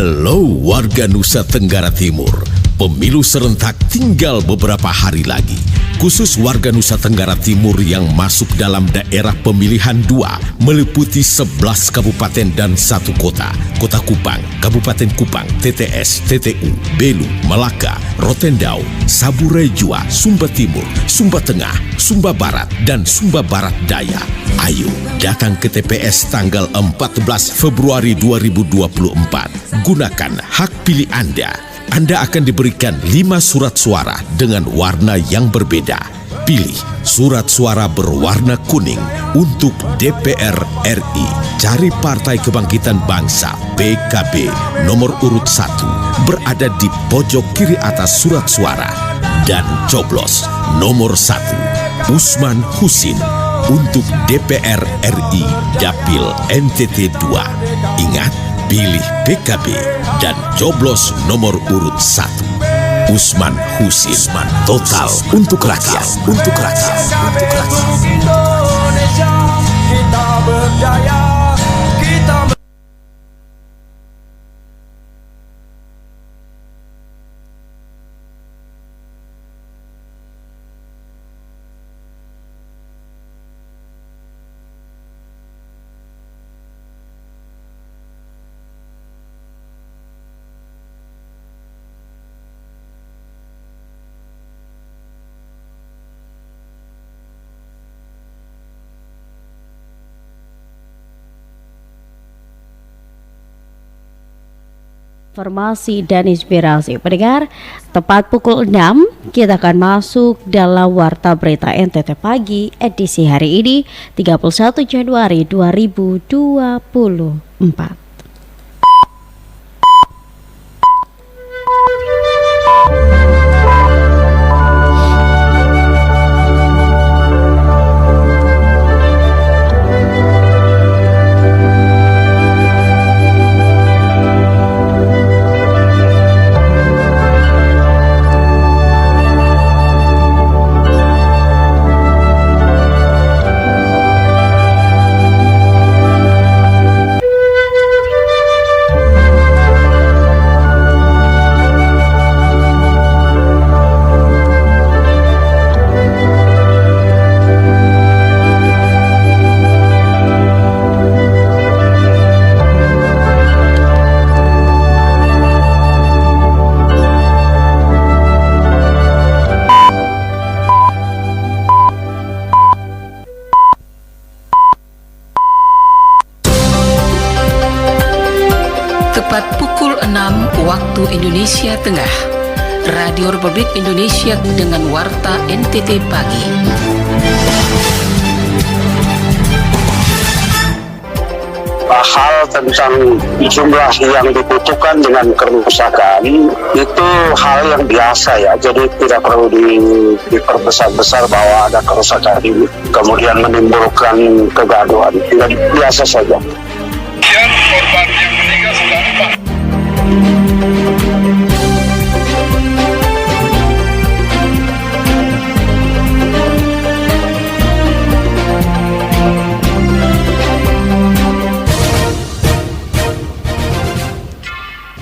Halo warga Nusa Tenggara Timur, pemilu serentak tinggal beberapa hari lagi. Khusus warga Nusa Tenggara Timur yang masuk dalam daerah pemilihan 2 meliputi 11 kabupaten dan 1 kota. Kota Kupang, Kabupaten Kupang, TTS, TTU, Belu, Melaka, Rotendau, Saburai Jua, Sumba Timur, Sumba Tengah, Sumba Barat, dan Sumba Barat Daya. Ayo datang ke TPS tanggal 14 Februari 2024. Gunakan hak pilih Anda. Anda akan diberikan 5 surat suara dengan warna yang berbeda. Pilih surat suara berwarna kuning untuk DPR RI. Cari Partai Kebangkitan Bangsa PKB nomor urut 1 berada di pojok kiri atas surat suara. Dan coblos nomor 1 Usman Husin untuk DPR RI Dapil NTT 2. Ingat, pilih PKB dan coblos nomor urut 1. Usman Husin, total untuk rakyat, untuk rakyat, untuk rakyat. Indonesia, kita berdaya, kita informasi dan inspirasi. Pendengar, tepat pukul 6 kita akan masuk dalam Warta Berita NTT Pagi edisi hari ini 31 Januari 2024. Tepat pukul 6 waktu Indonesia Tengah, Radio Republik Indonesia dengan Warta NTT Pagi. Hal tentang jumlah yang dibutuhkan dengan kerusakan itu hal yang biasa ya, jadi tidak perlu diperbesar-besar bahwa ada kerusakan ini kemudian menimbulkan kegaduhan. Biasa saja. Korban yang meninggal sudah 4.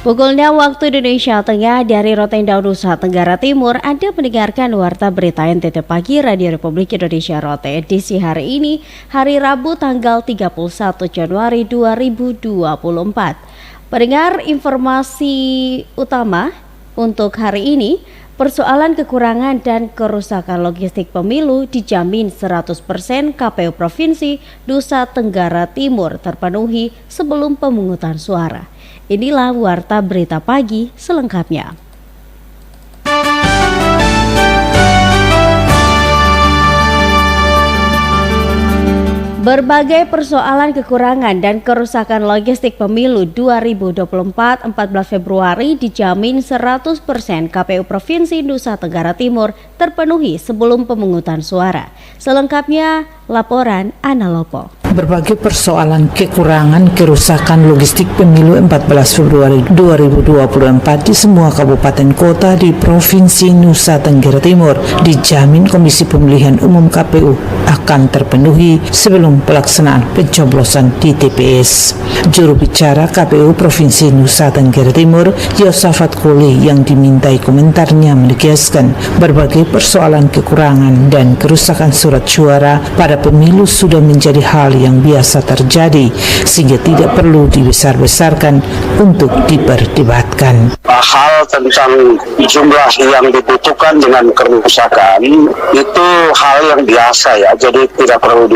Pukul 6 waktu Indonesia Tengah dari Rotendau, Nusa Tenggara Timur, Anda mendengarkan Warta Berita NTT Pagi Radio Republik Indonesia Rote edisi hari ini, hari Rabu tanggal 31 Januari 2024. Pendengar, informasi utama untuk hari ini, persoalan kekurangan dan kerusakan logistik pemilu dijamin 100% KPU Provinsi Nusa Tenggara Timur terpenuhi sebelum pemungutan suara. Inilah Warta Berita Pagi selengkapnya. Berbagai persoalan kekurangan dan kerusakan logistik pemilu 2024 14 Februari dijamin 100% KPU Provinsi Nusa Tenggara Timur terpenuhi sebelum pemungutan suara. Selengkapnya laporan Ana Lopo. Berbagai persoalan kekurangan kerusakan logistik pemilu 14 Februari 2024 di semua kabupaten kota di Provinsi Nusa Tenggara Timur dijamin Komisi Pemilihan Umum KPU akan terpenuhi sebelum pelaksanaan pencoblosan di TPS. Juru bicara KPU Provinsi Nusa Tenggara Timur, Yosafat Koli, yang dimintai komentarnya menegaskan berbagai persoalan kekurangan dan kerusakan surat suara pada pemilu sudah menjadi hal yang biasa terjadi sehingga tidak perlu dibesar-besarkan untuk diperdebatkan. Hal tentang jumlah yang dibutuhkan dengan kerusakan itu hal yang biasa ya, jadi tidak perlu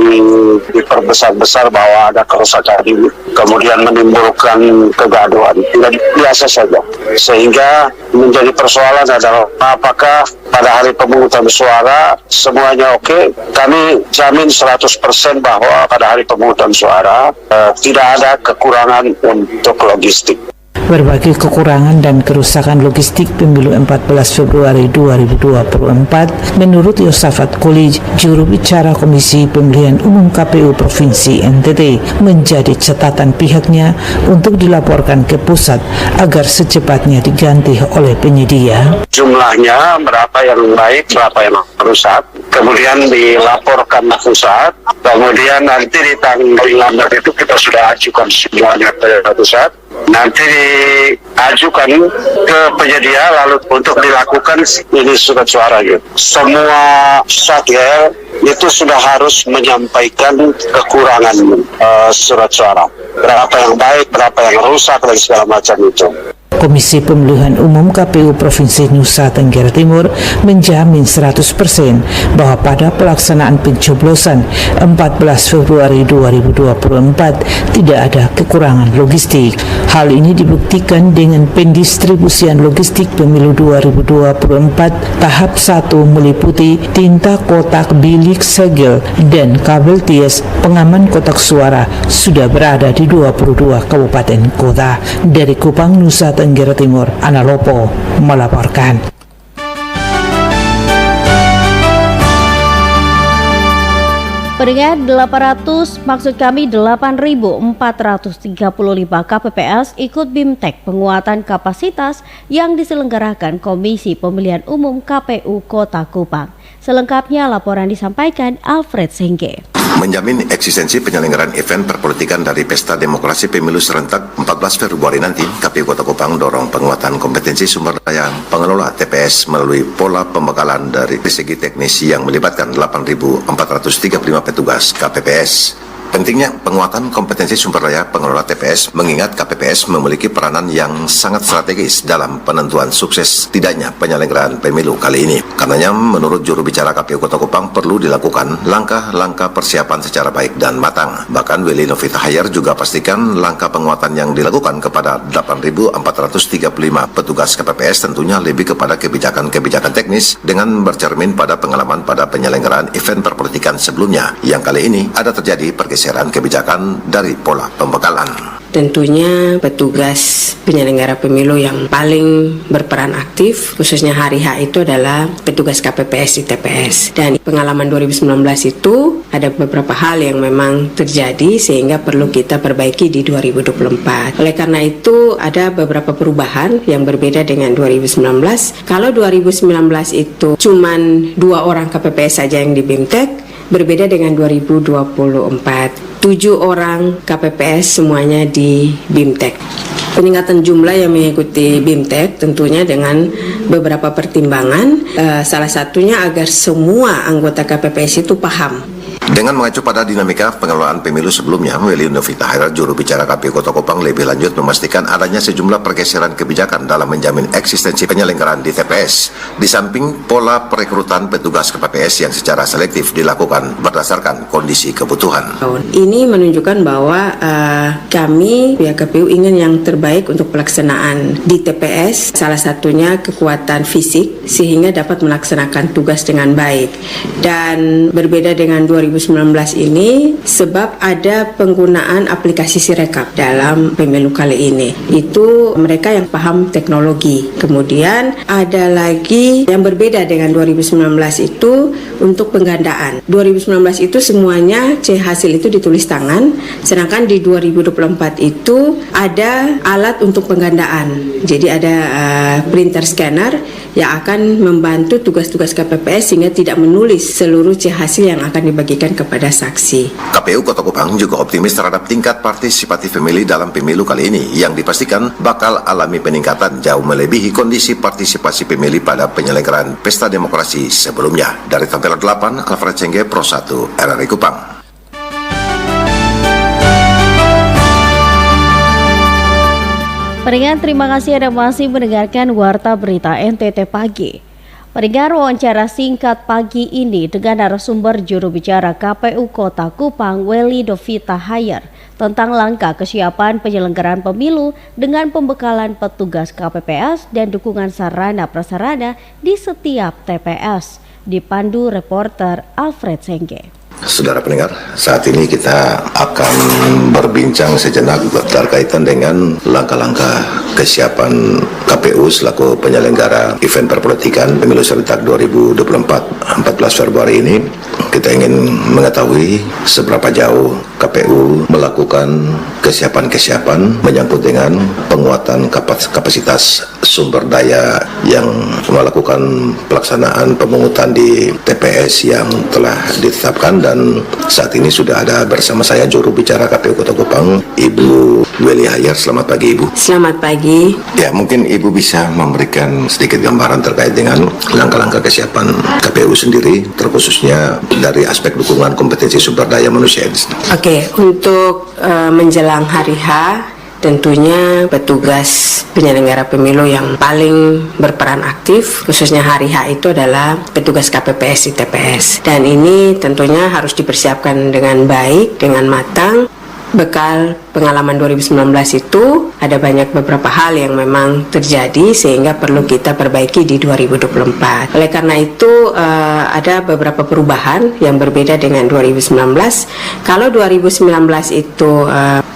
diperbesar-besar bahwa ada kerusakan ini kemudian menimbulkan kegaduhan. Tidak, biasa saja. Sehingga menjadi persoalan adalah apakah pada hari pemungutan suara semuanya oke. Kami jamin 100% bahwa pada hari pemungutan suara tidak ada kekurangan untuk logistik. Berbagai kekurangan dan kerusakan logistik pemilu 14 Februari 2024 menurut Yosafat Koli, juru bicara Komisi Pemilihan Umum KPU Provinsi NTT, menjadi catatan pihaknya untuk dilaporkan ke pusat agar secepatnya diganti oleh penyedia. Jumlahnya berapa yang baik, berapa yang rusak, kemudian dilaporkan ke pusat, kemudian nanti di tanggal 16 itu kita sudah ajukan semuanya ke pusat. Nanti diajukan ke penyedia lalu untuk dilakukan ini surat suara gitu. Semua satker itu sudah harus menyampaikan kekurangan surat suara. Berapa yang baik, berapa yang rusak dan segala macam itu. Komisi Pemilihan Umum KPU Provinsi Nusa Tenggara Timur menjamin 100% bahwa pada pelaksanaan pencoblosan 14 Februari 2024 tidak ada kekurangan logistik. Hal ini dibuktikan dengan pendistribusian logistik pemilu 2024 tahap 1 meliputi tinta kotak, bilik segel, dan kabel ties pengaman kotak suara sudah berada di 22 kabupaten kota. Dari Kupang, Nusa Tenggara Timur, Ana Lopo melaporkan. Pendengar, 8.435 KPPS ikut BIMTEK penguatan kapasitas yang diselenggarakan Komisi Pemilihan Umum KPU Kota Kupang. Selengkapnya laporan disampaikan Alfred Sengge. Menjamin eksistensi penyelenggaraan event perpolitikan dari Pesta Demokrasi Pemilu Serentak 14 Februari nanti, KPU Kota Kupang dorong penguatan kompetensi sumber daya pengelola TPS melalui pola pembekalan dari segi teknis yang melibatkan 8.435 petugas KPPS. Pentingnya penguatan kompetensi sumber daya pengelola TPS mengingat KPPS memiliki peranan yang sangat strategis dalam penentuan sukses tidaknya penyelenggaraan pemilu kali ini. Karenanya, menurut juru bicara KPU Kota Kupang perlu dilakukan langkah-langkah persiapan secara baik dan matang. Bahkan Willy Novita Hayar juga pastikan langkah penguatan yang dilakukan kepada 8.435 petugas KPPS tentunya lebih kepada kebijakan-kebijakan teknis dengan bercermin pada pengalaman pada penyelenggaraan event perpolitikan sebelumnya yang kali ini ada terjadi pergeseran kebijakan dari pola pembekalan. Tentunya petugas penyelenggara pemilu yang paling berperan aktif khususnya hari H itu adalah petugas KPPS di TPS. Dan pengalaman 2019 itu ada beberapa hal yang memang terjadi sehingga perlu kita perbaiki di 2024. Oleh karena itu ada beberapa perubahan yang berbeda dengan 2019. Kalau 2019 itu cuman 2 orang KPPS saja yang di BIMTEK, berbeda dengan 2024. 7 orang KPPS semuanya di BIMTEK. Peningkatan jumlah yang mengikuti BIMTEK tentunya dengan beberapa pertimbangan, salah satunya agar semua anggota KPPS itu paham. Dengan mengacu pada dinamika pengelolaan pemilu sebelumnya, Willy Novita Hayar, juru bicara KPU Kota Kupang, lebih lanjut memastikan adanya sejumlah pergeseran kebijakan dalam menjamin eksistensi penyelenggaraan di TPS. Di samping pola perekrutan petugas KPPS yang secara selektif dilakukan berdasarkan kondisi kebutuhan. Ini menunjukkan bahwa kami pihak KPU ingin yang terbaik untuk pelaksanaan di TPS. Salah satunya kekuatan fisik sehingga dapat melaksanakan tugas dengan baik. Dan berbeda dengan 2019 2019 ini sebab ada penggunaan aplikasi Sirekap dalam pemilu kali ini. Itu mereka yang paham teknologi. Kemudian ada lagi yang berbeda dengan 2019 itu untuk penggandaan. 2019 itu semuanya hasil itu ditulis tangan, sedangkan di 2024 itu ada alat untuk penggandaan. Jadi ada printer scanner yang akan membantu tugas-tugas KPPS sehingga tidak menulis seluruh hasil yang akan dibagikan kepada saksi. KPU Kota Kupang juga optimis terhadap tingkat partisipatif pemilih dalam pemilu kali ini yang dipastikan bakal alami peningkatan jauh melebihi kondisi partisipasi pemilih pada penyelenggaraan Pesta Demokrasi sebelumnya. Dari Tampere 8, Alfred Cengge, Pro 1, RRI Kupang. Pendengar, terima kasih Anda masih mendengarkan Warta Berita NTT Pagi. Pendengar, wawancara singkat pagi ini dengan narasumber juru bicara KPU Kota Kupang, Welly Dovita Hayer, tentang langkah kesiapan penyelenggaraan pemilu dengan pembekalan petugas KPPS dan dukungan sarana prasarana di setiap TPS. Dipandu reporter Alfred Sengge. Saudara pendengar, saat ini kita akan berbincang sejenak berkaitan dengan langkah-langkah kesiapan KPU selaku penyelenggara event perpolitikan Pemilu Serentak 2024 14 Februari ini. Kita ingin mengetahui seberapa jauh KPU melakukan kesiapan-kesiapan menyangkut dengan penguatan kapasitas sumber daya yang melakukan pelaksanaan pemungutan di TPS yang telah ditetapkan. Dan saat ini sudah ada bersama saya juru bicara KPU Kota Kupang, Ibu Welly Hayer. Selamat pagi, Ibu. Selamat pagi. Ya, mungkin Ibu bisa memberikan sedikit gambaran terkait dengan langkah-langkah kesiapan KPU sendiri, terkhususnya dari aspek dukungan kompetensi sumber daya manusia. Oke, untuk menjelang hari H, tentunya petugas penyelenggara pemilu yang paling berperan aktif khususnya hari H itu adalah petugas KPPS di TPS. Dan ini tentunya harus dipersiapkan dengan baik, dengan matang. Bekal pengalaman 2019 itu ada beberapa hal yang memang terjadi sehingga perlu kita perbaiki di 2024. Oleh karena itu ada beberapa perubahan yang berbeda dengan 2019. Kalau 2019 itu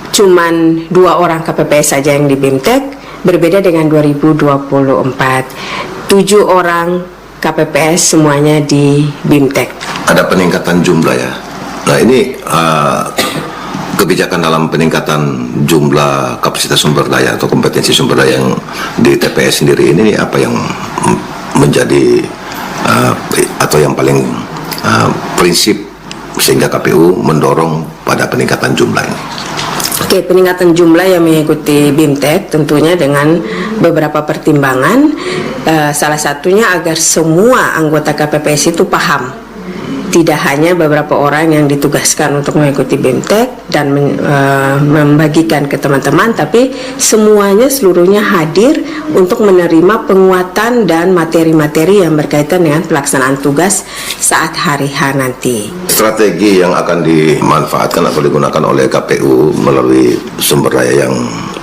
cuman 2 orang KPPS saja yang di BIMTEK, berbeda dengan 2024. 7 orang KPPS semuanya di BIMTEK. Ada peningkatan jumlah ya. Nah ini kebijakan dalam peningkatan jumlah kapasitas sumber daya atau kompetensi sumber daya yang di TPS sendiri ini apa yang menjadi atau yang paling prinsip sehingga KPU mendorong pada peningkatan jumlah ini? Oke, peningkatan jumlah yang mengikuti BIMTEK tentunya dengan beberapa pertimbangan. Salah satunya agar semua anggota KPPS itu paham. Tidak hanya beberapa orang yang ditugaskan untuk mengikuti BIMTEK dan membagikan ke teman-teman, tapi semuanya seluruhnya hadir untuk menerima penguatan dan materi-materi yang berkaitan dengan pelaksanaan tugas saat hari H nanti. Strategi yang akan dimanfaatkan atau digunakan oleh KPU melalui sumber daya yang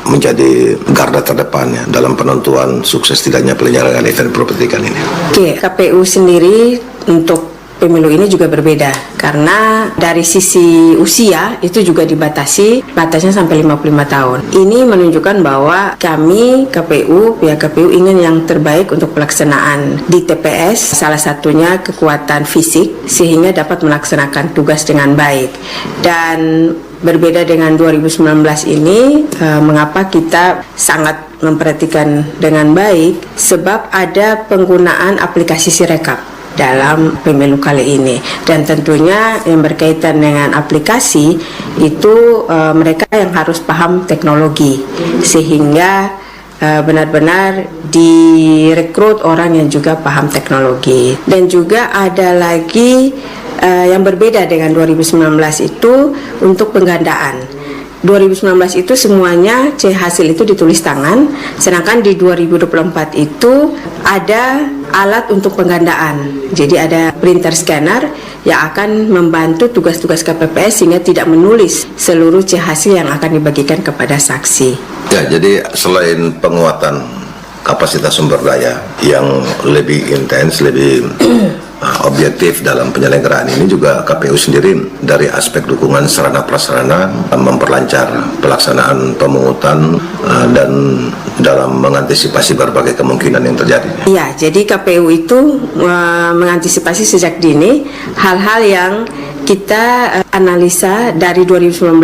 menjadi garda terdepannya dalam penentuan sukses tidaknya penyelenggaraan event perpolitikan ini. Oke, KPU sendiri untuk pemilu ini juga berbeda karena dari sisi usia itu juga batasnya sampai 55 tahun. Ini menunjukkan bahwa kami pihak KPU ingin yang terbaik untuk pelaksanaan di TPS, salah satunya kekuatan fisik sehingga dapat melaksanakan tugas dengan baik. Dan berbeda dengan 2019 ini, mengapa kita sangat memperhatikan dengan baik, sebab ada penggunaan aplikasi Sirekap dalam pemilu kali ini. Dan tentunya yang berkaitan dengan aplikasi itu mereka yang harus paham teknologi sehingga benar-benar direkrut orang yang juga paham teknologi. Dan juga ada lagi yang berbeda dengan 2019 itu untuk penggandaan. 2019 itu semuanya hasil itu ditulis tangan, sedangkan di 2024 itu ada alat untuk penggandaan. Jadi ada printer scanner yang akan membantu tugas-tugas KPPS sehingga tidak menulis seluruh hasil yang akan dibagikan kepada saksi. Ya, jadi selain penguatan kapasitas sumber daya yang lebih intens, lebih objektif dalam penyelenggaraan ini juga KPU sendiri dari aspek dukungan sarana prasarana memperlancar pelaksanaan pemungutan dan dalam mengantisipasi berbagai kemungkinan yang terjadi. Ya, jadi KPU itu mengantisipasi sejak dini hal-hal yang kita analisa dari 2019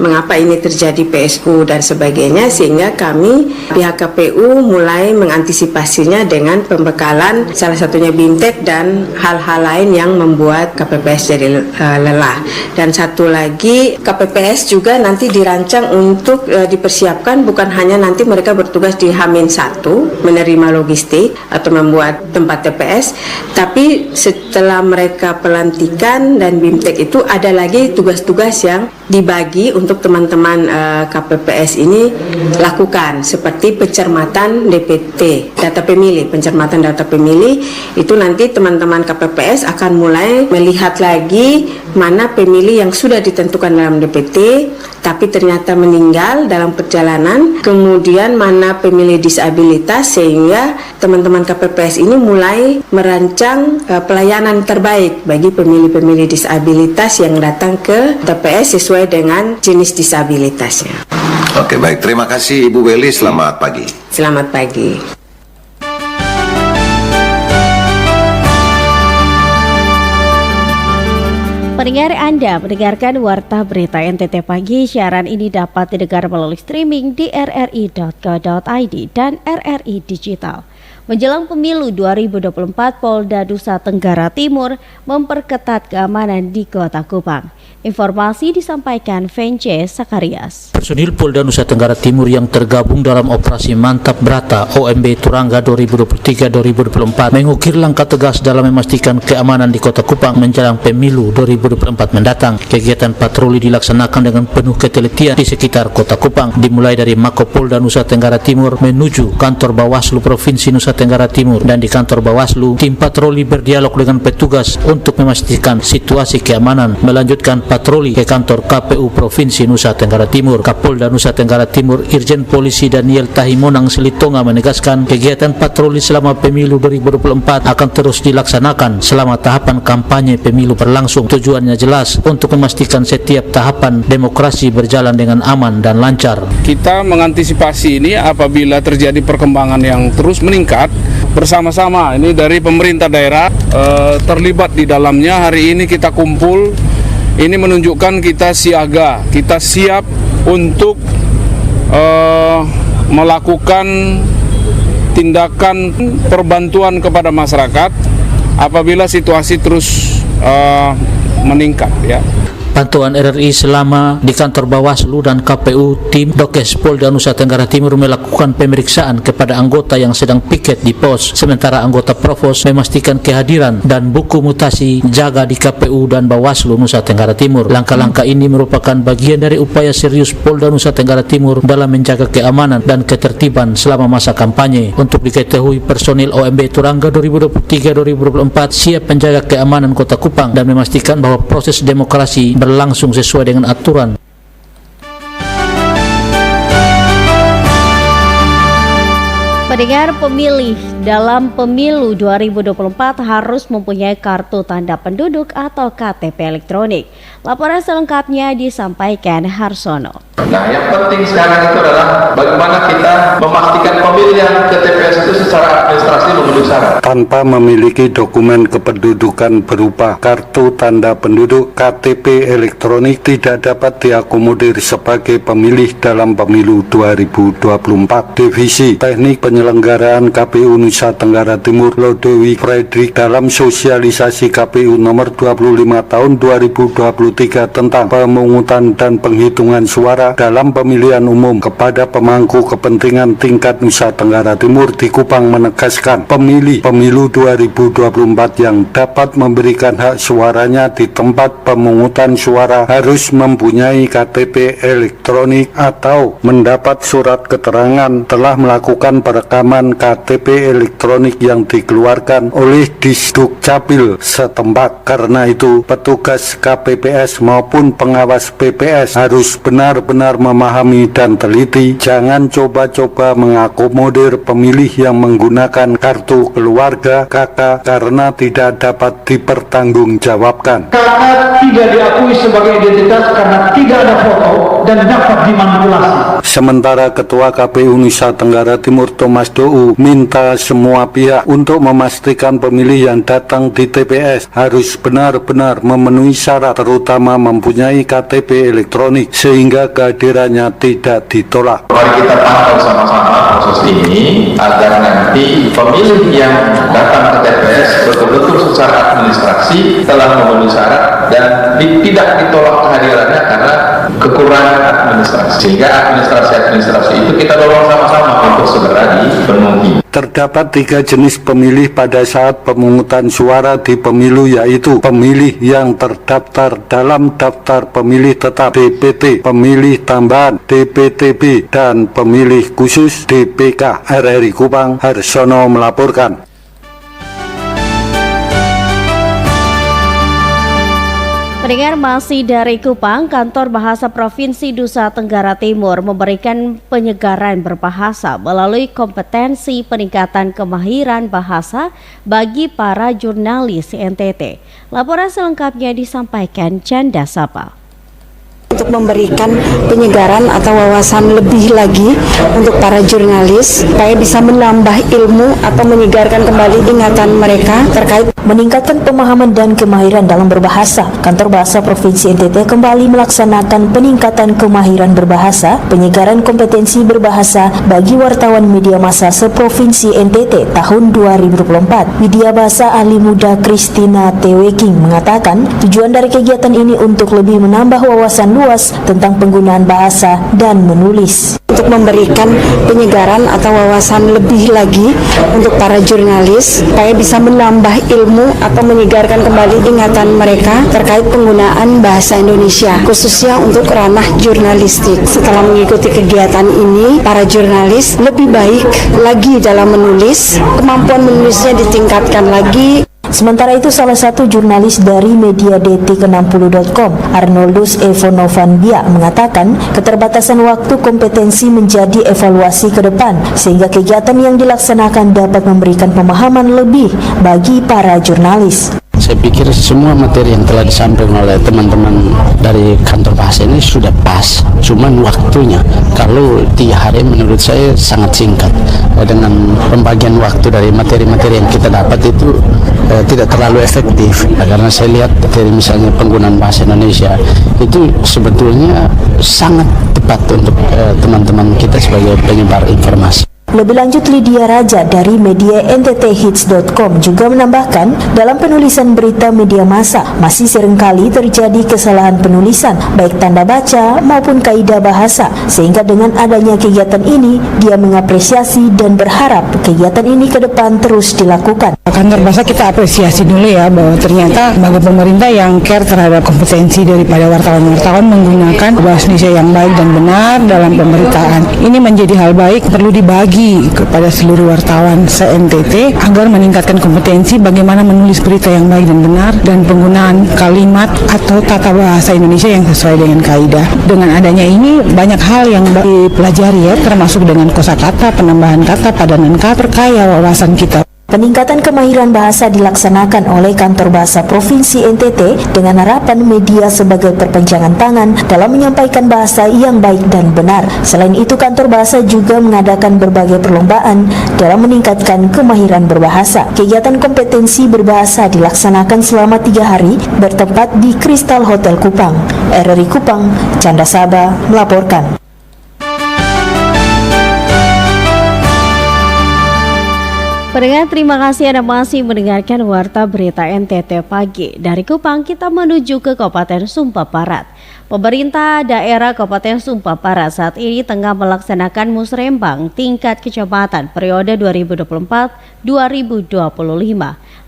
mengapa ini terjadi PSU dan sebagainya, sehingga kami pihak KPU mulai mengantisipasinya dengan pembekalan salah satunya BIMTEK dan hal-hal lain yang membuat KPPS jadi lelah. Dan satu lagi, KPPS juga nanti dirancang untuk dipersiapkan bukan hanya nanti mereka bertugas di H-1 menerima logistik atau membuat tempat TPS, tapi setelah mereka pelantikan dan BIMTEK itu ada lagi tugas-tugas yang dibagi untuk teman-teman KPPS ini lakukan, seperti pencermatan DPT, data pemilih. Pencermatan data pemilih itu nanti teman-teman KPPS akan mulai melihat lagi mana pemilih yang sudah ditentukan dalam DPT tapi ternyata meninggal dalam perjalanan, kemudian mana pemilih disabilitas, sehingga teman-teman KPPS ini mulai merancang pelayanan terbaik bagi pemilih-pemilih disabilitas yang datang ke TPS sesuai dengan jenis disabilitasnya. Oke, baik. Terima kasih Ibu Weli. Selamat pagi. Selamat pagi. Pendengar, Anda mendengarkan Warta Berita NTT Pagi. Siaran ini dapat didengar melalui streaming di rri.co.id dan RRI Digital. Menjelang pemilu 2024, Polda Nusa Tenggara Timur memperketat keamanan di Kota Kupang. Informasi disampaikan Vence Sakarias. Personil Polda Nusa Tenggara Timur yang tergabung dalam Operasi Mantap Brata OMB Turangga 2023-2024 mengukir langkah tegas dalam memastikan keamanan di Kota Kupang menjelang pemilu 2024 mendatang. Kegiatan patroli dilaksanakan dengan penuh ketelitian di sekitar Kota Kupang, dimulai dari Mako Polda Nusa Tenggara Timur menuju kantor Bawaslu Provinsi Nusa Tenggara Timur, dan di kantor Bawaslu tim patroli berdialog dengan petugas untuk memastikan situasi keamanan. Melanjutkan patroli ke kantor KPU Provinsi Nusa Tenggara Timur. Kapolda Nusa Tenggara Timur Irjen Polisi Daniel Tahimonang Selitonga menegaskan kegiatan patroli selama pemilu 2024 akan terus dilaksanakan selama tahapan kampanye pemilu berlangsung. Tujuannya jelas, untuk memastikan setiap tahapan demokrasi berjalan dengan aman dan lancar. Kita mengantisipasi ini apabila terjadi perkembangan yang terus meningkat, bersama-sama ini dari pemerintah daerah terlibat di dalamnya. Hari ini kita kumpul, ini menunjukkan kita siaga, kita siap untuk melakukan tindakan perbantuan kepada masyarakat apabila situasi terus meningkat, ya. Bantuan RRI selama di kantor Bawaslu dan KPU, tim Dokes Polda Nusa Tenggara Timur melakukan pemeriksaan kepada anggota yang sedang piket di pos, sementara anggota Provos memastikan kehadiran dan buku mutasi jaga di KPU dan Bawaslu Nusa Tenggara Timur. Langkah-langkah ini merupakan bagian dari upaya serius Polda Nusa Tenggara Timur dalam menjaga keamanan dan ketertiban selama masa kampanye. Untuk diketahui, personil OMB Turangga 2023-2024 siap menjaga keamanan Kota Kupang dan memastikan bahwa proses demokrasi berlangsung sesuai dengan aturan. Pendengar, pemilih dalam pemilu 2024 harus mempunyai kartu tanda penduduk atau KTP elektronik. Laporan selengkapnya disampaikan Harsono. Nah, yang penting sekarang itu adalah bagaimana kita memastikan pemilihan ke TPS itu secara administrasi memenuhi syarat. Tanpa memiliki dokumen kependudukan berupa kartu tanda penduduk KTP elektronik tidak dapat diakomodir sebagai pemilih dalam pemilu 2024. Divisi Teknik Penyelenggaraan KPU Nusa Tenggara Timur Lodewi Fredrik dalam sosialisasi KPU nomor 25 tahun 2023 tentang pemungutan dan penghitungan suara dalam pemilihan umum kepada pemangku kepentingan tingkat Nusa Tenggara Timur di Kupang menegaskan pemilih pemilu 2024 yang dapat memberikan hak suaranya di tempat pemungutan suara harus mempunyai KTP elektronik atau mendapat surat keterangan telah melakukan perekaman KTP elektronik yang dikeluarkan oleh Disduk Capil setempat. Karena itu, petugas KPPS maupun pengawas PPS harus benar-benar memahami dan teliti, jangan coba-coba mengakomodir pemilih yang menggunakan mendapatkan kartu keluarga KK karena tidak dapat dipertanggungjawabkan. KK tidak diakui sebagai identitas karena tidak ada foto dan dapat dimanipulasi. Sementara Ketua KPU Nusa Tenggara Timur Thomas Dou minta semua pihak untuk memastikan pemilih yang datang di TPS harus benar-benar memenuhi syarat, terutama mempunyai KTP elektronik sehingga kehadirannya tidak ditolak. Mari kita pantau sama-sama proses ini agar nanti pemilih yang datang ke TPS betul-betul secara administrasi telah memenuhi syarat dan tidak ditolak kehadirannya karena kekurangan administrasi. Sehingga administrasi itu kita dorong sama-sama untuk segera dipenuhi. Terdapat 3 jenis pemilih pada saat pemungutan suara di pemilu, yaitu pemilih yang terdaftar dalam daftar pemilih tetap DPT, pemilih tambahan DPTB, dan pemilih khusus DPK. RRI Kupang, Harsono melaporkan. Pendengar, masih dari Kupang, Kantor Bahasa Provinsi Nusa Tenggara Timur memberikan penyegaran berbahasa melalui kompetensi peningkatan kemahiran bahasa bagi para jurnalis NTT. Laporan selengkapnya disampaikan Canda Sapa. Untuk memberikan penyegaran atau wawasan lebih lagi untuk para jurnalis supaya bisa menambah ilmu atau menyegarkan kembali ingatan mereka terkait meningkatkan pemahaman dan kemahiran dalam berbahasa. Kantor Bahasa Provinsi NTT kembali melaksanakan peningkatan kemahiran berbahasa, penyegaran kompetensi berbahasa bagi wartawan media massa seprovinsi NTT tahun 2024. Media bahasa ahli muda Christina Teweking mengatakan tujuan dari kegiatan ini untuk lebih menambah wawasan luas tentang penggunaan bahasa dan menulis. Untuk memberikan penyegaran atau wawasan lebih lagi untuk para jurnalis supaya bisa menambah ilmu atau menyegarkan kembali ingatan mereka terkait penggunaan bahasa Indonesia khususnya untuk ranah jurnalistik. Setelah mengikuti kegiatan ini, para jurnalis lebih baik lagi dalam menulis, kemampuan menulisnya ditingkatkan lagi. Sementara itu, salah satu jurnalis dari media detik60.com, Arnoldus Evonovanbia, mengatakan keterbatasan waktu kompetensi menjadi evaluasi ke depan, sehingga kegiatan yang dilaksanakan dapat memberikan pemahaman lebih bagi para jurnalis. Saya pikir semua materi yang telah disampaikan oleh teman-teman dari kantor bahasa ini sudah pas, cuman waktunya kalau 3 hari menurut saya sangat singkat. Dengan pembagian waktu dari materi-materi yang kita dapat itu tidak terlalu efektif, karena saya lihat dari misalnya penggunaan bahasa Indonesia itu sebetulnya sangat tepat untuk teman-teman kita sebagai penyebar informasi. Lebih lanjut, Lydia Raja dari media ntthits.com juga menambahkan, dalam penulisan berita media massa masih seringkali terjadi kesalahan penulisan, baik tanda baca maupun kaidah bahasa, sehingga dengan adanya kegiatan ini, dia mengapresiasi dan berharap kegiatan ini ke depan terus dilakukan. Kantor bahasa kita apresiasi dulu ya, bahwa ternyata bagi pemerintah yang care terhadap kompetensi daripada wartawan-wartawan menggunakan bahasa Indonesia yang baik dan benar dalam pemberitaan. Ini menjadi hal baik, perlu dibagi kepada seluruh wartawan se-NTT agar meningkatkan kompetensi bagaimana menulis berita yang baik dan benar dan penggunaan kalimat atau tata bahasa Indonesia yang sesuai dengan kaidah. Dengan adanya ini banyak hal yang dipelajari ya, termasuk dengan kosakata, penambahan kata, padanan kata, perkaya wawasan kita. Peningkatan kemahiran bahasa dilaksanakan oleh Kantor Bahasa Provinsi NTT dengan harapan media sebagai perpanjangan tangan dalam menyampaikan bahasa yang baik dan benar. Selain itu, Kantor Bahasa juga mengadakan berbagai perlombaan dalam meningkatkan kemahiran berbahasa. Kegiatan kompetensi berbahasa dilaksanakan selama 3 hari bertempat di Crystal Hotel Kupang. RRI Kupang, Canda Saba melaporkan. Pendengar, terima kasih Anda masih mendengarkan Warta Berita NTT Pagi. Dari Kupang kita menuju ke Kabupaten Sumba Barat. Pemerintah daerah Kabupaten Sumba Barat saat ini tengah melaksanakan musrembang tingkat kecamatan periode 2024-2025.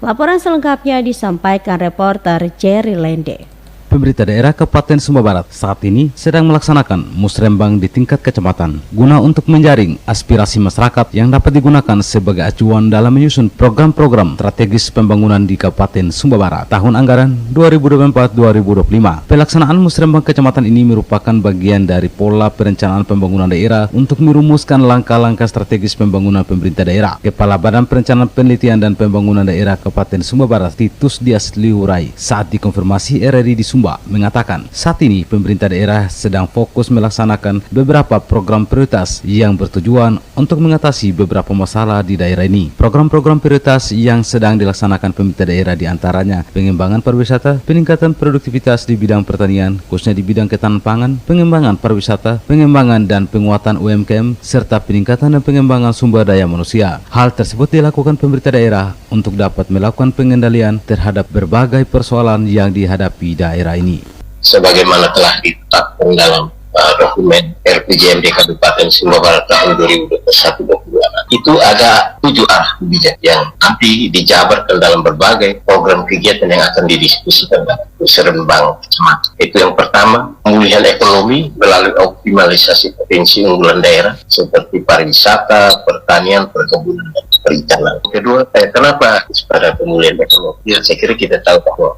Laporan selengkapnya disampaikan reporter Jerry Lende. Pemerintah daerah Kabupaten Sumba Barat saat ini sedang melaksanakan musrembang di tingkat kecamatan guna untuk menjaring aspirasi masyarakat yang dapat digunakan sebagai acuan dalam menyusun program-program strategis pembangunan di Kabupaten Sumba Barat tahun anggaran 2024-2025. Pelaksanaan musrembang kecamatan ini merupakan bagian dari pola perencanaan pembangunan daerah untuk merumuskan langkah-langkah strategis pembangunan pemerintah daerah. Kepala Badan Perencanaan Penelitian dan Pembangunan Daerah Kabupaten Sumba Barat, Titus Dias Liurai, saat dikonfirmasi RRI di Sumba mengatakan saat ini pemerintah daerah sedang fokus melaksanakan beberapa program prioritas yang bertujuan untuk mengatasi beberapa masalah di daerah ini. Program-program prioritas yang sedang dilaksanakan pemerintah daerah diantaranya pengembangan pariwisata, peningkatan produktivitas di bidang pertanian, khususnya di bidang ketahanan pangan, pengembangan pariwisata, pengembangan dan penguatan UMKM, serta peningkatan dan pengembangan sumber daya manusia. Hal tersebut dilakukan pemerintah daerah untuk dapat melakukan pengendalian terhadap berbagai persoalan yang dihadapi daerah ini. Sebagaimana telah ditetapkan dalam dokumen RPJMD Kabupaten Sumba Barat tahun 2021-2022, itu ada 7 arah kebijakan yang nanti dijabarkan dalam berbagai program kegiatan yang akan didiskusikan dalam musrembang kecamatan. Itu yang pertama, pemulihan ekonomi melalui optimalisasi potensi unggulan daerah seperti pariwisata, pertanian, perkebunan, dan perikanan. Kedua, kenapa pada pemulihan ekonomi? Ya, saya kira kita tahu bahwa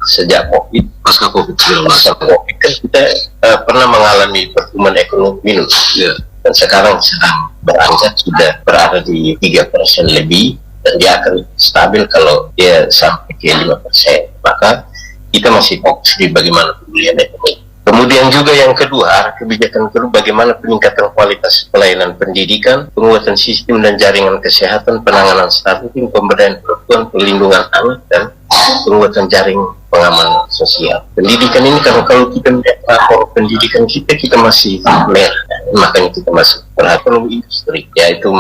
sejak COVID, pasca COVID-19, kita pernah mengalami pertumbuhan ekonomi minus, dan sekarang sedang beranjak, sudah berada di 3% lebih, dan dia akan stabil kalau dia sampai ke 5%. Maka kita masih fokus di bagaimana pemulihan ekonomi. Kemudian juga yang kedua, kebijakan kedua, bagaimana peningkatan kualitas pelayanan pendidikan, penguatan sistem dan jaringan kesehatan, penanganan stunting, pemberdayaan perempuan, perlindungan anak, dan penguatan jaring pengamanan sosial. Pendidikan ini kalau kita melihat pendidikan kita masih merah, makanya kita masih perhatian industri, yaitu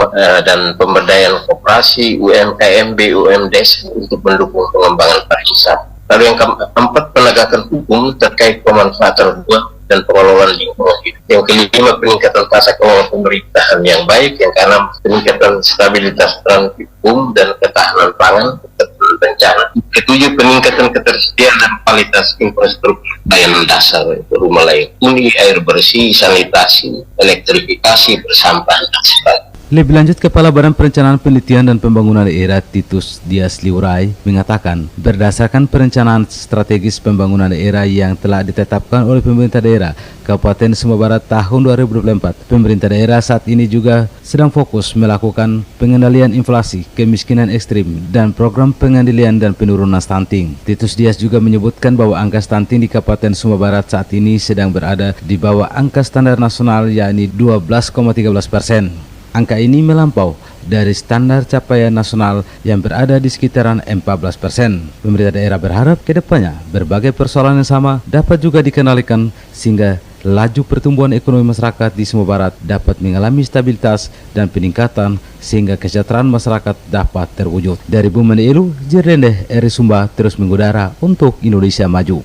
dan pemberdayaan koperasi, UMKM, BUMDes untuk mendukung pengembangan pariwisata. Lalu yang keempat, penegakan hukum terkait pemanfaatan ruang dan pengelolaan lingkungan hidup. Yang kelima, peningkatan tata kelola pemerintahan yang baik. Yang keenam, peningkatan stabilitas peran hukum dan ketahanan pangan terkait bencana. Ketujuh, peningkatan ketersediaan dan kualitas infrastruktur layanan dasar, itu rumah layak huni, air bersih, sanitasi, elektrifikasi, persampahan, dan sebagainya. Lebih lanjut, Kepala Badan Perencanaan Penelitian dan Pembangunan Daerah Titus Dias Liurai mengatakan berdasarkan perencanaan strategis pembangunan daerah yang telah ditetapkan oleh pemerintah daerah Kabupaten Sumba Barat tahun 2024, pemerintah daerah saat ini juga sedang fokus melakukan pengendalian inflasi, kemiskinan ekstrim, dan program pengendalian dan penurunan stunting. Titus Dias juga menyebutkan bahwa angka stunting di Kabupaten Sumba Barat saat ini sedang berada di bawah angka standar nasional, yakni 12,13%. Angka ini melampau dari standar capaian nasional yang berada di sekitaran 14%. Pemerintah daerah berharap ke depannya berbagai persoalan yang sama dapat juga dikendalikan sehingga laju pertumbuhan ekonomi masyarakat di Sumba Barat dapat mengalami stabilitas dan peningkatan sehingga kesejahteraan masyarakat dapat terwujud. Dari Bumene Elu, Jerdendeh, RRI Sumba terus mengudara untuk Indonesia Maju.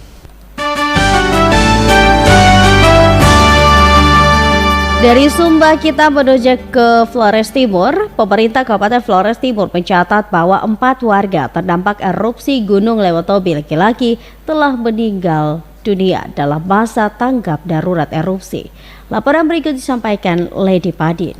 Dari Sumba kita menuju ke Flores Timur. Pemerintah Kabupaten Flores Timur mencatat bahwa 4 warga terdampak erupsi Gunung Lewotobi laki-laki telah meninggal dunia dalam masa tanggap darurat erupsi. Laporan berikut disampaikan Lady Padin.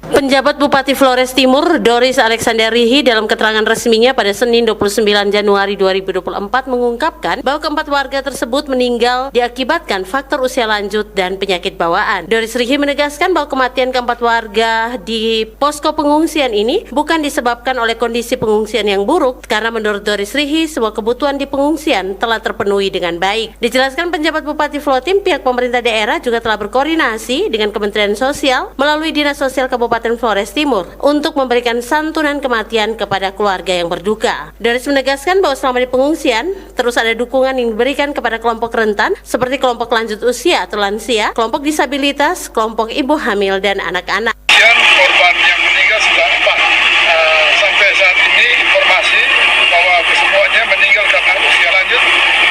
Penjabat Bupati Flores Timur, Doris Alexanderihi, dalam keterangan resminya pada Senin 29 Januari 2024 mengungkapkan bahwa keempat warga tersebut meninggal diakibatkan faktor usia lanjut dan penyakit bawaan. Doris Rihi menegaskan bahwa kematian keempat warga di posko pengungsian ini bukan disebabkan oleh kondisi pengungsian yang buruk, karena menurut Doris Rihi semua kebutuhan di pengungsian telah terpenuhi dengan baik. Dijelaskan penjabat Bupati Flores Timur, pihak pemerintah daerah juga telah berkoordinasi dengan Kementerian Sosial melalui Dinas Sosial Kabupaten Flores Timur untuk memberikan santunan kematian kepada keluarga yang berduka. Doris menegaskan bahwa selama di pengungsian terus ada dukungan yang diberikan kepada kelompok rentan seperti kelompok lanjut usia atau lansia, kelompok disabilitas, kelompok ibu hamil dan anak-anak. Korban yang meninggal sudah 4. Sampai saat ini informasi bahwa kesemuanya meninggal karena usia lanjut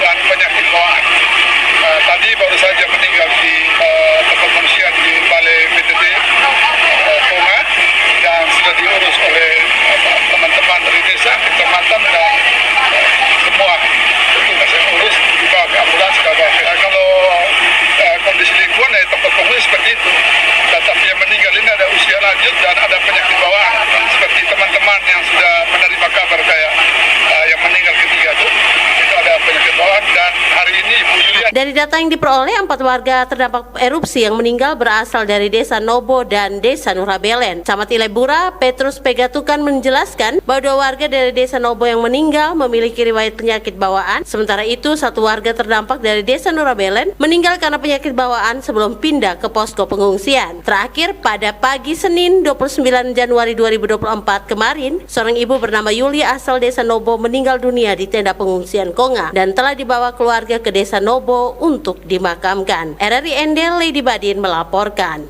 dan penyakit bawaan. Tadi baru saja meninggal di tempat pengungsian di Balai PTT Tonga, dan sudah diurus oleh teman-teman dari desa, kecamatan, dan semua lanjut dan ada penyakit bawaan seperti teman-teman yang sudah menerima kabar kayak yang meninggal ketiga itu ada penyakit bawaan. Dan hari ini Ibu Yulia, dari data yang diperoleh, 4 warga terdampak erupsi yang meninggal berasal dari Desa Nobo dan Desa Nurabelen. Camat Ilebura, Petrus Pegatukan menjelaskan bahwa 2 warga dari Desa Nobo yang meninggal memiliki riwayat penyakit bawaan. Sementara itu, 1 warga terdampak dari Desa Nurabelen meninggal karena penyakit bawaan sebelum pindah ke posko pengungsian. Terakhir, pada pagi Senin 29 Januari 2024 kemarin, seorang ibu bernama Yuli asal Desa Nobo meninggal dunia di tenda pengungsian Konga dan telah dibawa keluarga ke Desa Nobo untuk dimakamkan. RRI Endel Lady Badin melaporkan.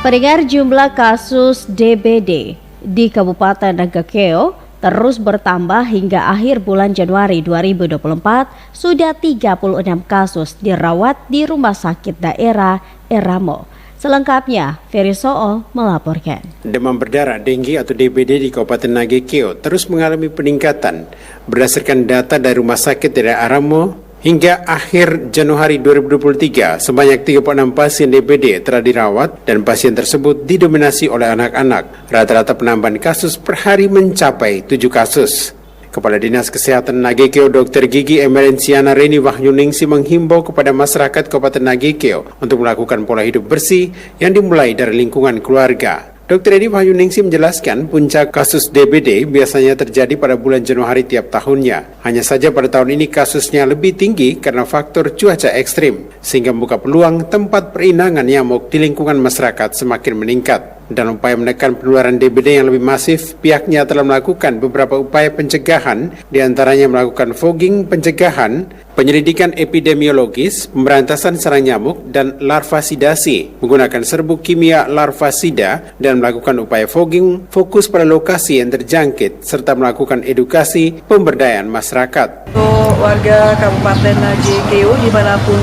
Pendengar, jumlah kasus DBD di Kabupaten Nagakeo terus bertambah hingga akhir bulan Januari 2024. Sudah 36 kasus dirawat di Rumah Sakit Daerah Eramo. Selengkapnya, Ferry Sool melaporkan. Demam berdarah (dengue) atau DBD di Kabupaten Nagakeo terus mengalami peningkatan. Berdasarkan data dari Rumah Sakit Daerah Eramo, hingga akhir Januari 2023, sebanyak 36 pasien DBD telah dirawat dan pasien tersebut didominasi oleh anak-anak. Rata-rata penambahan kasus per hari mencapai 7 kasus. Kepala Dinas Kesehatan Nagakeo Dr. Gigi Emerenciana Reni Wahyuningsi menghimbau kepada masyarakat Kabupaten Nagakeo untuk melakukan pola hidup bersih yang dimulai dari lingkungan keluarga. Dr. Reni Wahyuningsi menjelaskan puncak kasus DBD biasanya terjadi pada bulan Januari tiap tahunnya. Hanya saja pada tahun ini kasusnya lebih tinggi karena faktor cuaca ekstrim, sehingga membuka peluang tempat perinangan nyamuk di lingkungan masyarakat semakin meningkat. Dalam upaya menekan penularan DBD yang lebih masif, pihaknya telah melakukan beberapa upaya pencegahan, diantaranya melakukan fogging pencegahan, penyelidikan epidemiologis, pemberantasan sarang nyamuk, dan larvasidasi, menggunakan serbuk kimia larvasida, dan melakukan upaya fogging fokus pada lokasi yang terjangkit, serta melakukan edukasi pemberdayaan masyarakat. Untuk warga Kabupaten Nagakeo dimanapun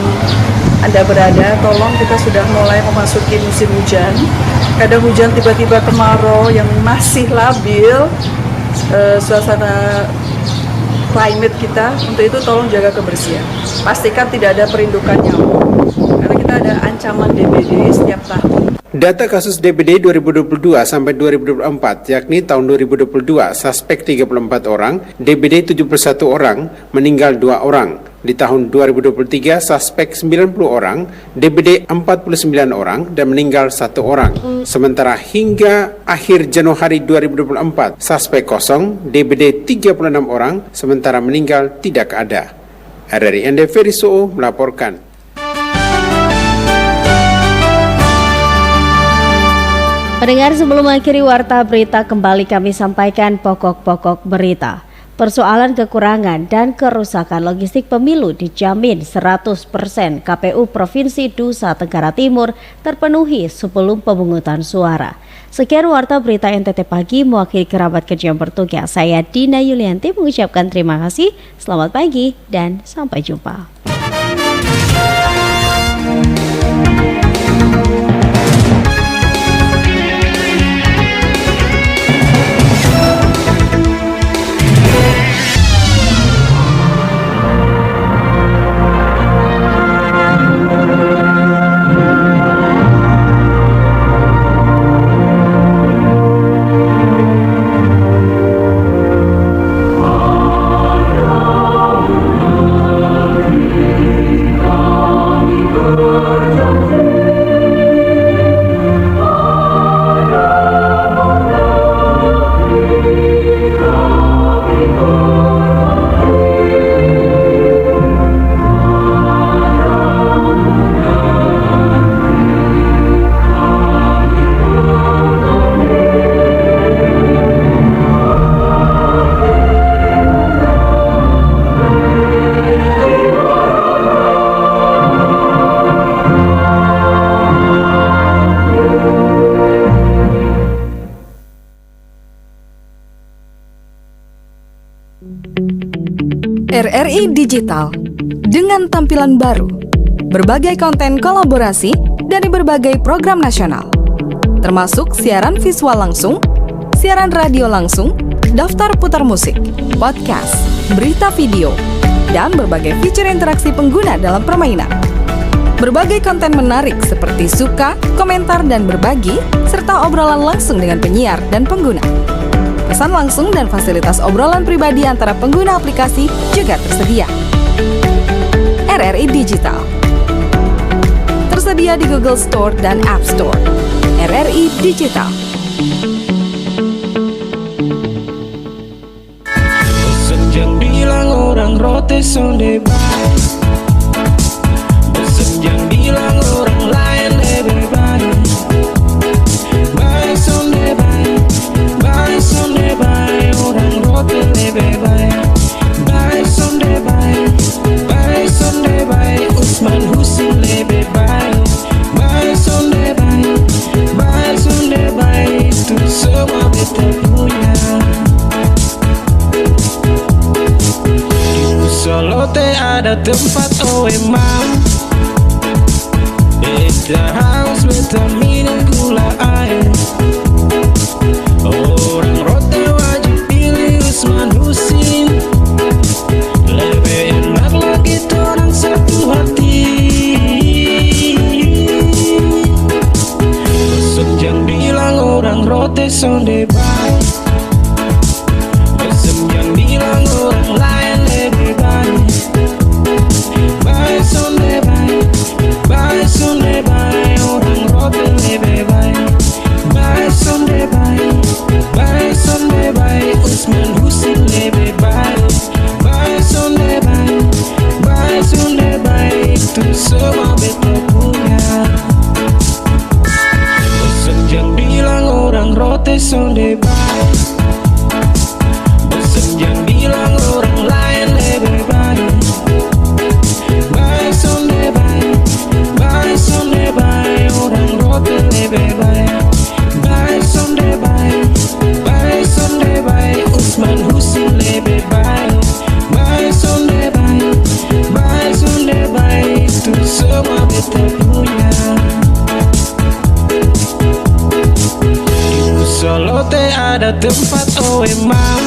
Anda berada, tolong kita sudah mulai memasuki musim hujan. Kadang hujan tiba-tiba kemarau yang masih labil, suasana climate kita. Untuk itu tolong jaga kebersihan. Pastikan tidak ada perindukan nyamuk, karena kita ada ancaman DBD setiap tahun. Data kasus DBD 2022 sampai 2024, yakni tahun 2022 suspek 34 orang, DBD 71 orang, meninggal 2 orang. Di tahun 2023 suspek 90 orang, DBD 49 orang, dan meninggal 1 orang. Sementara hingga akhir Januari 2024, suspek kosong, DBD 36 orang, sementara meninggal tidak ada. RRI Ende Ferry Sool melaporkan. Pendengar, sebelum mengakhiri warta berita, kembali kami sampaikan pokok-pokok berita. Persoalan kekurangan dan kerusakan logistik pemilu dijamin 100% KPU Provinsi Nusa Tenggara Timur terpenuhi sebelum pemungutan suara. Sekian warta berita NTT Pagi, mewakili kerabat kerja yang bertugas. Saya Dina Yulianti mengucapkan terima kasih, selamat pagi, dan sampai jumpa. RRI Digital dengan tampilan baru, berbagai konten kolaborasi dari berbagai program nasional, termasuk siaran visual langsung, siaran radio langsung, daftar putar musik, podcast, berita video, dan berbagai fitur interaksi pengguna dalam permainan. Berbagai konten menarik seperti suka, komentar, dan berbagi, serta obrolan langsung dengan penyiar dan pengguna. Pesan langsung dan fasilitas obrolan pribadi antara pengguna aplikasi juga tersedia. RRI Digital tersedia di Google Store dan App Store. RRI Digital. Senjang bilang orang rotes sonde baik, senjang bilang orang lain lebih baik. Baik sonde baik, baik sonde baik, orang rotes lebih baik. Baik sonde baik, baik sonde baik, Usman Husin lebih baik. Baik sonde baik, baik sonde baik, itu semua kita punya. Solo te ada tempat emang beta haus, beta minum gula air. Orang rote wajib pilih Usman Husin. Lebih enak lagi orang satu hati. Senjang bilang orang rote sonde baik, senjang bilang orang lain lebih baik. Baik sonde baik, baik sonde baik, orang rote lebih baik. Baik sonde baik, baik sonde baik, Usman Husin lebih baik. Baik sonde baik, baik sonde baik, itu semua beta punya. Senjang bilang orang rote sonde baik, senjang bilang orang lain lebih baik. Baik sonde baik, baik sonde baik, orang rote lebih baik. Baik sonde baik, baik sonde baik, Usman Husin lebih baik. Baik sonde baik, baik sonde baik, itu semua beta punya. Di Solo te ada tempat emang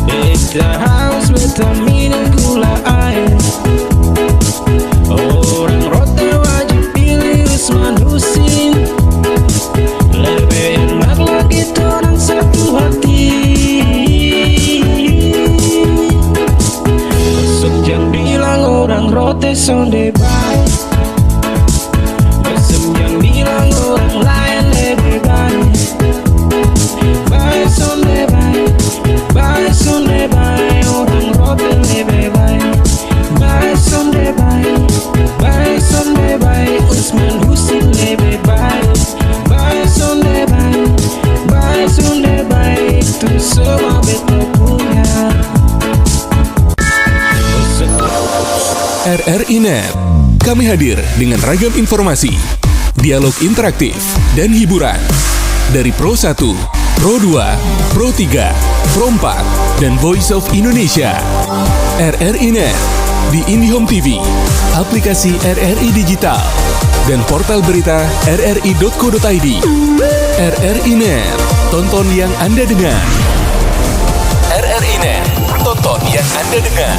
beta haus, beta minum gula air. Orang rote wajib pilih Usman Husin. Lebih enak lagi orang satu hati. Senjang bilang orang rote sonde baik, senjang bilang orang lain lebih baik. Baik sonde baik, baik sonde baik, orang rote lebih baik. Baik sonde baik, baik sonde baik, Usman Husin lebih baik. Baik sonde baik, baik sonde baik, itu semua beta punya. RRI Net, kami hadir dengan ragam informasi, dialog interaktif, dan hiburan. Dari Pro 1, Pro 2, Pro 3, Pro 4, dan Voice of Indonesia. RRI Net di IndiHome TV, aplikasi RRI Digital, dan portal berita rri.co.id. RRI Net, tonton yang Anda dengar. RRI Net, tonton yang Anda dengar.